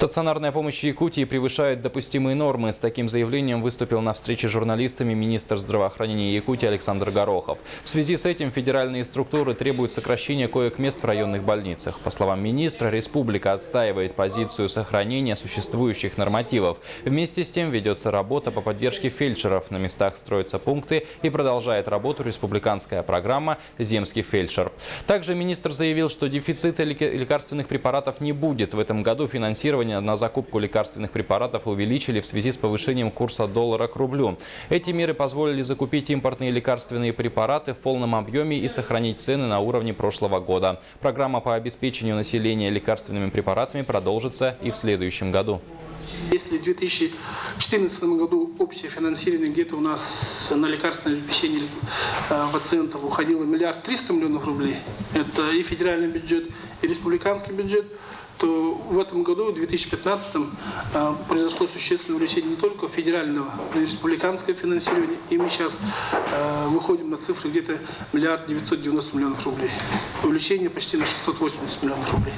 Стационарная помощь в Якутии превышает допустимые нормы. С таким заявлением выступил на встрече с журналистами министр здравоохранения Якутии Александр Горохов. В связи с этим федеральные структуры требуют сокращения коек-мест в районных больницах. По словам министра, республика отстаивает позицию сохранения существующих нормативов. Вместе с тем ведется работа по поддержке фельдшеров. На местах строятся пункты и продолжает работу республиканская программа «Земский фельдшер». Также министр заявил, что дефицита лекарственных препаратов не будет. В этом году финансирование на закупку лекарственных препаратов увеличили в связи с повышением курса доллара к рублю. Эти меры позволили закупить импортные лекарственные препараты в полном объеме и сохранить цены на уровне прошлого года. Программа по обеспечению населения лекарственными препаратами продолжится и в следующем году. Если в 2014 году общее финансирование где-то у нас на лекарственное обеспечение пациентов уходило 1 300 000 000 рублей, это и федеральный бюджет, и республиканский бюджет, то в этом году, в 2015, произошло существенное увеличение не только федерального, но и республиканского финансирования. И мы сейчас выходим на цифры где-то 1 990 000 000 рублей. Увеличение почти на 680 000 000 рублей.